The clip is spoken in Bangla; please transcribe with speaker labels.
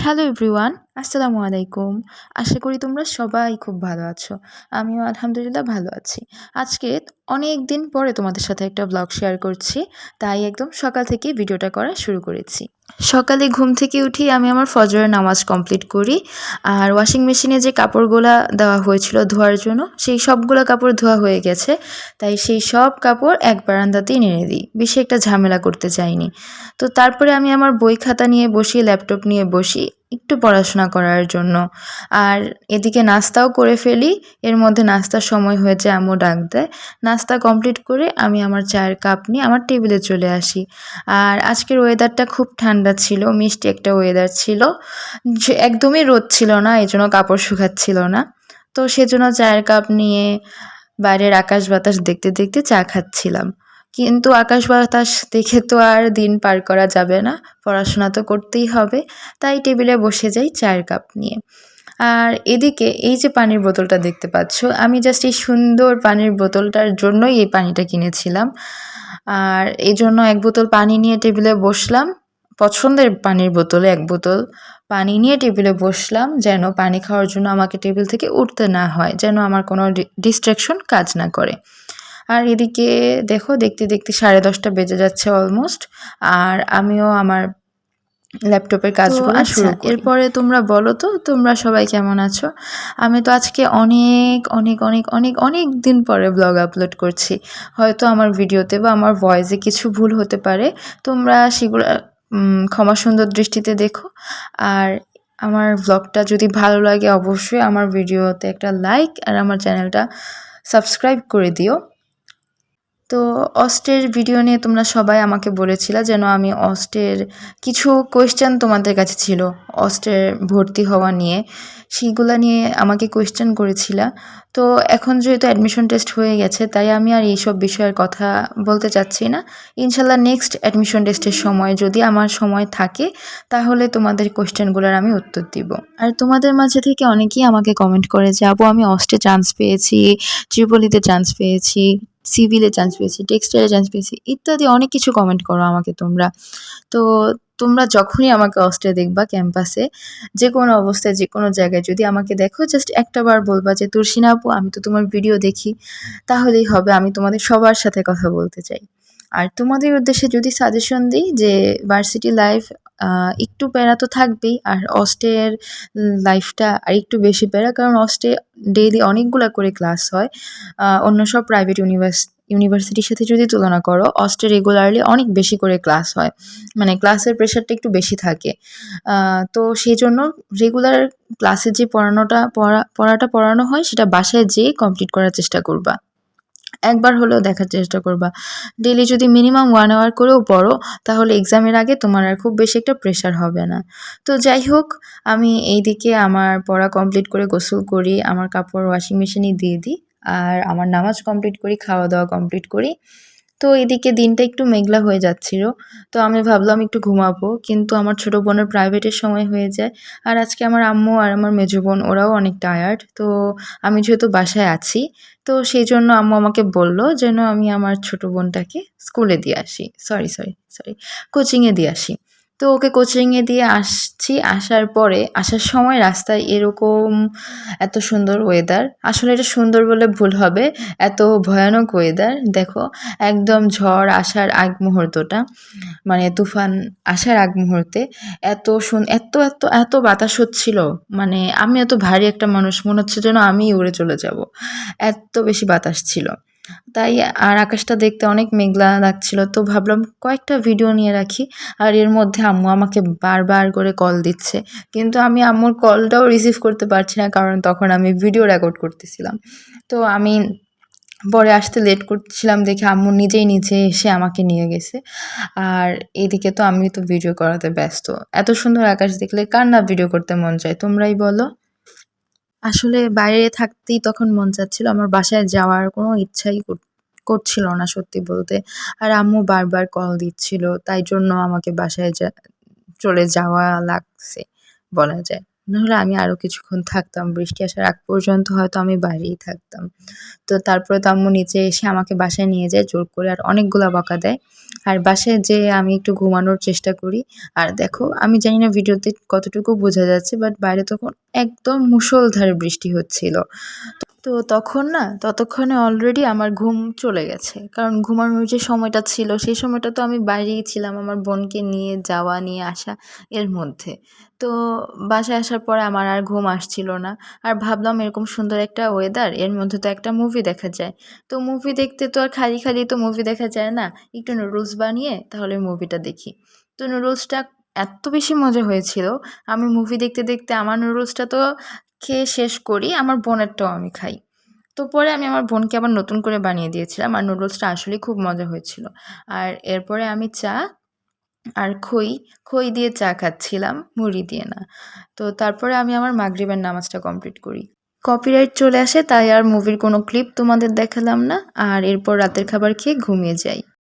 Speaker 1: হ্যালো এভরিওয়ান, আসসালামু আলাইকুম। আশা করি তোমরা সবাই খুব ভালো আছো। আমিও আলহামদুলিল্লাহ ভালো আছি। আজকে অনেক দিন পরে তোমাদের সাথে একটা ব্লগ শেয়ার করছি, তাই একদম সকাল থেকেই ভিডিওটা করা শুরু করেছি। সকালে ঘুম থেকে উঠেই আমি আমার ফজরের নামাজ কমপ্লিট করি। আর ওয়াশিং মেশিনে যে কাপড়গুলা দেওয়া হয়েছিল ধোয়ার জন্য, সেই সবগুলো কাপড় ধোয়া হয়ে গেছে। তাই সেই সব কাপড় এক বারান্দাতেই নেড়ে দিই, বেশি একটা ঝামেলা করতে চাইনি। তো তারপরে আমি আমার বই খাতা নিয়ে বসি, ল্যাপটপ নিয়ে বসি একটু পড়াশোনা করার জন্য। আর এদিকে নাস্তাও করে ফেলি। এর মধ্যে নাস্তার সময় হয়েছে, আম্মু ডাক দেয়। নাস্তা কমপ্লিট করে আমি আমার চায়ের কাপ নিয়ে আমার টেবিলে চলে আসি। আর আজকের ওয়েদারটা খুব ঠান্ডা ছিল, মিষ্টি একটা ওয়েদার ছিল, যে একদমই রোদ ছিল না, এই জন্য কাপড় শুকাচ্ছিল না। তো সেজন্য চায়ের কাপ নিয়ে বাইরের আকাশ বাতাস দেখতে দেখতে চা খাচ্ছিলাম। কিন্তু আকাশ বাতাস দেখে তো আর দিন পার করা যাবে না, পড়াশোনা তো করতেই হবে। তাই টেবিলে বসে যাই চায়ের কাপ নিয়ে। আর এদিকে এই যে পানির বোতলটা দেখতে পাচ্ছ, আমি জাস্ট এই সুন্দর পানির বোতলটার জন্যই এই পানিটা কিনেছিলাম। আর এই জন্য এক বোতল পানি নিয়ে টেবিলে বসলাম, পছন্দের পানির বোতলে এক বোতল পানি নিয়ে টেবিলে বসলাম, যেন পানি খাওয়ার জন্য আমাকে টেবিল থেকে উঠতে না হয়, যেন আমার কোনো ডিস্ট্র্যাকশন কাজ না করে। আর এদিকে দেখো, দেখতে দেখতে 10:30 বেজে যাচ্ছে অলমোস্ট। আর আমিও আমার ল্যাপটপের কাজগুলো শুরু করি। এরপরে তোমরা বলো তো, তোমরা সবাই কেমন আছো? আমি তো আজকে অনেক অনেক অনেক অনেক অনেক দিন পরে ব্লগ আপলোড করছি। হয়তো আমার ভিডিওতে বা আমার ভয়েসে কিছু ভুল হতে পারে, তোমরা সেগুলো ক্ষমা সুন্দর দৃষ্টিতে দেখো। আর আমার ব্লগটা যদি ভালো লাগে অবশ্যই আমার ভিডিওতে একটা লাইক আর আমার চ্যানেলটা সাবস্ক্রাইব করে দিও। তো অস্টের ভিডিও নিয়ে তোমরা সবাই আমাকে বলেছিলে যেন আমি অস্টের কিছু কোয়েশ্চেন তোমাদের কাছে ছিল অস্টের ভর্তি হওয়া নিয়ে, সেইগুলো নিয়ে আমাকে কোয়েশ্চেন করেছিলা। তো এখন যেহেতু অ্যাডমিশন টেস্ট হয়ে গেছে, তাই আমি আর এইসব বিষয়ের কথা বলতে চাচ্ছি না। ইনশাল্লাহ নেক্সট অ্যাডমিশন টেস্টের সময় যদি আমার সময় থাকে, তাহলে তোমাদের কোয়েশ্চেনগুলোর আমি উত্তর দিব। আর তোমাদের মাঝে থেকে অনেকেই আমাকে কমেন্ট করে যে আপু আমি অস্টে চান্স পেয়েছি, ত্রিপলিতে চান্স পেয়েছি, সিভিলে চান্স পেয়েছি, টেক্সটাইলে চান্স পেয়েছি, ইত্যাদি অনেক কিছু কমেন্ট করো আমাকে তোমরা। তো তোমরা যখনই আমাকে অস্টে দেখবা ক্যাম্পাসে, যে কোনো অবস্থায় যে কোনো জায়গায় যদি আমাকে দেখো, জাস্ট একটা বার বলবা যে তুর্সিনা আপু আমি তো তোমার ভিডিও দেখি, তাহলেই হবে। আমি তোমাদের সবার সাথে কথা বলতে চাই। আর তোমাদের উদ্দেশ্যে যদি সাজেশন দিই যে ভার্সিটি লাইফ একটু প্যারা তো থাকবেই, আর অস্টের লাইফটা আর একটু বেশি প্যারা, কারণ অস্টে ডেইলি অনেকগুলা করে ক্লাস হয়। অন্য সব প্রাইভেট ইউনিভার্সিটির সাথে যদি তুলনা করো, অস্টে রেগুলারলি অনেক বেশি করে ক্লাস হয়, মানে ক্লাসের প্রেশারটা একটু বেশি থাকে। তো সেই জন্য রেগুলার ক্লাসে যে পড়াটা পড়ানো হয় সেটা বাসায় যেয়ে কমপ্লিট করার চেষ্টা করবা, একবার হলেও দেখার চেষ্টা করবা। ডেইলি যদি মিনিমাম 1 আওয়ার করেও পড়ো, তাহলে এক্সামের আগে তোমার আর খুব বেশি একটা প্রেশার হবে না। তো যাই হোক, আমি এইদিকে আমার পড়া কমপ্লিট করে গোসল করি, আমার কাপড় ওয়াশিং মেশিনে দিয়ে দিই, আর আমার নামাজ কমপ্লিট করি, খাওয়া দাওয়া কমপ্লিট করি। তো এদিকে দিনটা একটু মেঘলা হয়ে যাচ্ছিল। তো আমি ভাবলাম একটু ঘুমাবো, কিন্তু আমার ছোট বোনের প্রাইভেটের সময় হয়ে যায়। আর আজকে আমার আম্মু আর আমার মেজো বোন ওরাও অনেক টায়ার্ড। তো আমি যেহেতু বাসায় আছি, তো সেই জন্য আম্মু আমাকে বলল যেন আমি আমার ছোট বোনটাকে স্কুলে দিয়ে আসি, সরি কোচিংয়ে দিয়ে আসি। তো ওকে কোচিংয়ে দিয়ে আসছি। আসার সময় রাস্তায় এরকম এত সুন্দর ওয়েদার, আসলে এটা সুন্দর বলে ভুল হবে, এত ভয়ানক ওয়েদার দেখো। একদম ঝড় আসার আগ মুহূর্তটা, মানে তুফান আসার আগ মুহূর্তে এত এত এত বাতাস হচ্ছিল, মানে আমি এত ভারী একটা মানুষ, মনে হচ্ছে যেন আমিই উড়ে চলে যাব, এত বেশি বাতাস ছিল। তাই আর আকাশটা দেখতে অনেক মেঘলা লাগছিল, তো ভাবলাম কয়েকটা ভিডিও নিয়ে রাখি। আর এর মধ্যে আম্মু আমাকে বারবার করে কল দিচ্ছে, কিন্তু আমি আম্মুর কলটাও রিসিভ করতে পারছি না, কারণ তখন আমি ভিডিও রেকর্ড করতেছিলাম। তো আমি পরে আসতে লেট করছিলাম দেখে আম্মু নিজেই নিচে এসে আমাকে নিয়ে গেছে। আর এদিকে তো আমি তো ভিডিও করাতে ব্যস্ত। এত সুন্দর আকাশ দেখলে কার না ভিডিও করতে মন চায়, তোমরাই বলো। আসলে বাইরে থাকতেই তখন মন চাচ্ছিল, আমার বাসায় যাওয়ার কোনো ইচ্ছাই করছিল না সত্যি বলতে। আর আম্মু বারবার কল দিচ্ছিল, তাই জন্য আমাকে বাসায় চলে যাওয়া লাগছে বলা যায়। নাহলে আমি আরও কিছুক্ষণ থাকতাম। বৃষ্টি আসার আগ পর্যন্ত হয়তো আমি বাইরেই থাকতাম। তো তারপরে তো আম্মু নিচে এসে আমাকে বাসায় নিয়ে যায় জোর করে আর অনেকগুলা বকা দেয়। আর বাসায় যেয়ে আমি একটু ঘুমানোর চেষ্টা করি। আর দেখো আমি জানি না ভিডিওতে কতটুকু বোঝা যাচ্ছে বাট বাইরে তখন একদম মুষলধারে বৃষ্টি হচ্ছিল। তো তখন না ততক্ষণে অলরেডি আমার ঘুম চলে গেছে। কারণ ঘুমানোর যে সময়টা ছিল সেই সময়টা তো আমি বাইরেই ছিলাম আমার বোনকে নিয়ে যাওয়া, নিয়ে আসা এর মধ্যে। তো বাসায় আসার পরে আমার আর ঘুম আসছিল না। আর ভাবলাম এরকম সুন্দর একটা ওয়েদার এর মধ্যে তো একটা মুভি দেখা যায়। তো মুভি দেখতে তো আর খালি, খালি তো মুভি দেখা যায় না। একটু নুডলস বানিয়ে তাহলে মুভিটা দেখি। তো নুডলসটা এত বেশি মজা হয়েছিল, আমি মুভি দেখতে, দেখতে আমার নুডলসটা তো খেয়ে শেষ করি, আমার বোনেরটাও আমি খাই। তো পরে আমি আমার বোনকে আবার নতুন করে বানিয়ে দিয়েছিলাম আর নুডলসটা আসলেই খুব মজা হয়েছিল। আর এরপরে আমি চা আর খই দিয়ে চা খাচ্ছিলাম, মুড়ি দিয়ে না। তো তারপরে আমি আমার মাগরিবের নামাজটা কমপ্লিট করি। কপিরাইট চলে আসে তাই আর মুভির কোনো ক্লিপ তোমাদের দেখালাম না। আর এরপর রাতের খাবার খেয়ে ঘুমিয়ে যাই।